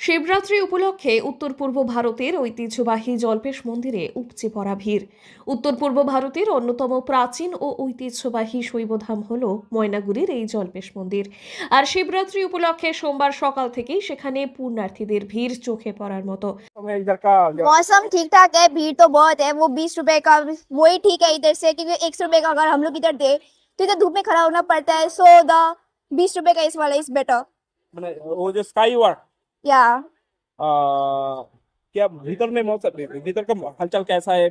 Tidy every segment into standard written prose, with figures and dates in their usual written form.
শিবরাত্রি উপলক্ষে উত্তর পূর্ব ভারতের ঐতিহ্যবাহী জল্পেশ মন্দিরে উপচে পড়া ভিড়। উত্তর পূর্ব ভারতের অন্যতম প্রাচীন ও ঐতিহ্যবাহী শৈবধাম হল ময়নাগুড়ির এই জল্পেশ মন্দির। আর শিবরাত্রি উপলক্ষে সোমবার সকাল থেকেই সেখানে পুণ্যার্থীদের ভিড় চোখে পড়ার মতো। मौसम ठीक ठाक है, भीड़ तो बहुत है। वो 20 रुपए का वही ठीक है इधर से, क्योंकि 100 रुपए का अगर हम लोग इधर दे तो इधर धूप में खड़ा होना पड़ता है। सो द 20 रुपए का इस वाला इज बेटर। मैंने वो जो स्काई वॉक या क्या भीतर में मौसम भीतर का हलचल कैसा है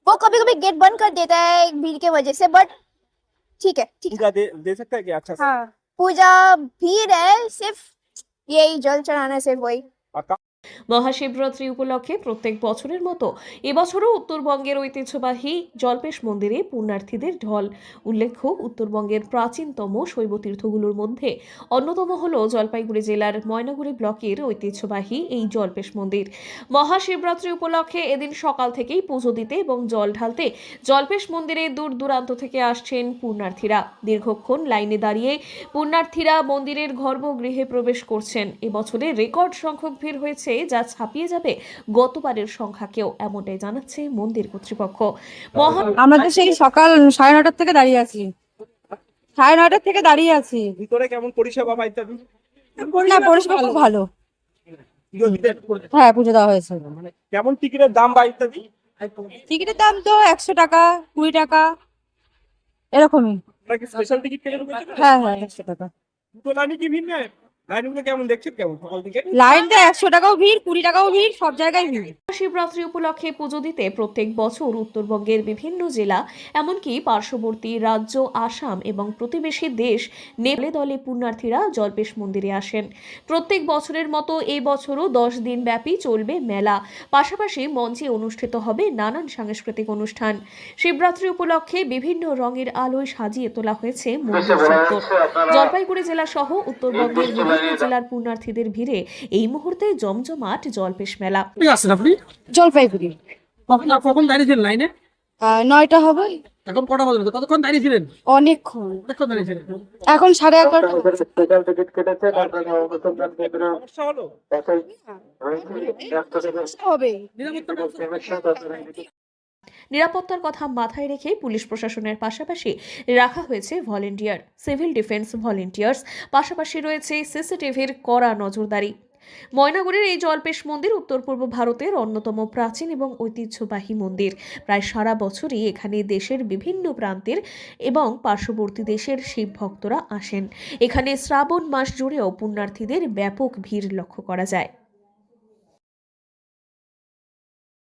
वो कभी कभी गेट बंद कर देता है भीड़ की वजह से, बट ठीक है ठीक है। पूजा दे सकता है क्या अच्छा से? हाँ, पूजा भीड़ है, सिर्फ यही जल चढ़ाना है, सिर्फ वही। और का- মহাশিবরাত্রি উপলক্ষে প্রত্যেক বছরের মতো এবছরও উত্তরবঙ্গের ঐতিহ্যবাহী জল্পেশ মন্দিরে পুণ্যার্থীদের ঢল। উল্লেখ্য, উত্তরবঙ্গের প্রাচীনতম শৈব তীর্থগুলোর মধ্যে অন্যতম হল জলপাইগুড়ি জেলার ময়নাগুড়ি ব্লকের ঐতিহ্যবাহী এই জল্পেশ মন্দির। মহাশিবরাত্রি উপলক্ষে এদিন সকাল থেকেই পুজো দিতে এবং জল ঢালতে জল্পেশ মন্দিরে দূর দূরান্ত থেকে আসছেন পুণ্যার্থীরা। দীর্ঘক্ষণ লাইনে দাঁড়িয়ে পুণ্যার্থীরা মন্দিরের গর্ভগৃহে প্রবেশ করছেন। এবছরে রেকর্ড সংখ্যক ভিড় হয়েছে, যা ছাপিয়ে যাবে গতবারের সংখ্যাকেও, এমনটাই জানাচ্ছে মন্দির কর্তৃপক্ষ। আমরা তো সেই সকাল 9:30 থেকে দাঁড়িয়ে আছি। 9:30 থেকে দাঁড়িয়ে আছি। ভিতরে কেমন পরিষেবা বা ইত্যাদি? না, পরিষেবা খুব ভালো। ভিতরে হ্যাঁ, পুজো দেওয়া হয়েছে। মানে কেমন টিকিটের দাম বা ইত্যাদি? টিকিটের দাম তো 100 টাকা, 20 টাকা এরকমই। আপনারা কি স্পেশাল টিকিট কেটে ঢুকেছেন? হ্যাঁ হ্যাঁ, 100 টাকা। দুটো লাইনে কি ভিড় নেই? লাইনগুলো কেমন দেখছেন, কেমন সকাল থেকে? লাইনটা 100 টাকাও ভিড়, 20 টাকাও ভিড়, সব জায়গায় ভিড়। শিবরাত্রি উপলক্ষে পুজো দিতে প্রত্যেক বছর উত্তরবঙ্গের বিভিন্ন জেলা, এমনকি পার্শ্ববর্তী রাজ্য আসাম এবং প্রতিবেশী দেশ নেপালে দলে পুণ্যার্থীরা জল্পেশ মন্দিরে আসেন। প্রত্যেক বছরের মতো এই বছরও 10 দিন ব্যাপী চলবে মেলা। পাশাপাশি মঞ্চে অনুষ্ঠিত হবে নানান সাংস্কৃতিক অনুষ্ঠান। শিবরাত্রি উপলক্ষে বিভিন্ন রঙের আলোয় সাজিয়ে তোলা হয়েছে মন্দির চত্বর। জলপাইগুড়ি জেলা সহ উত্তরবঙ্গের বিভিন্ন জেলার পুণ্যার্থীদের ভিড়ে এই মুহূর্তে জমজমাট জল্পেশ মেলা। আসছেন আপনি জলপাইগুড়ি। কখন দাঁড়িয়েছিলেন লাইনে? 9টা হবে। এখন কটা বাজে? ততক্ষণ দাঁড়িয়েছিলেন? অনেকক্ষণ। কতক্ষণ দাঁড়িয়েছিলেন? এখন 11:30 সমস্যা হলো? হবে। নিরাপত্তার কথা মাথায় রেখে পুলিশ প্রশাসনের পাশাপাশি রাখা হয়েছে ভলেন্টিয়ার, সিভিল ডিফেন্স ভলেন্টিয়ার্স, পাশাপাশি রয়েছে সিসিটিভির কড়া নজরদারি। ময়নাগুড়ির এই জল্পেশ মন্দির উত্তর পূর্ব ভারতের অন্যতম প্রাচীন এবং ঐতিহ্যবাহী মন্দির। প্রায় সারা বছরই এখানে দেশের বিভিন্ন প্রান্তের এবং পার্শ্ববর্তী দেশের শিব ভক্তরা আসেন। এখানে শ্রাবণ মাস জুড়েও পুণ্যার্থীদের ব্যাপক ভিড় লক্ষ্য করা যায়।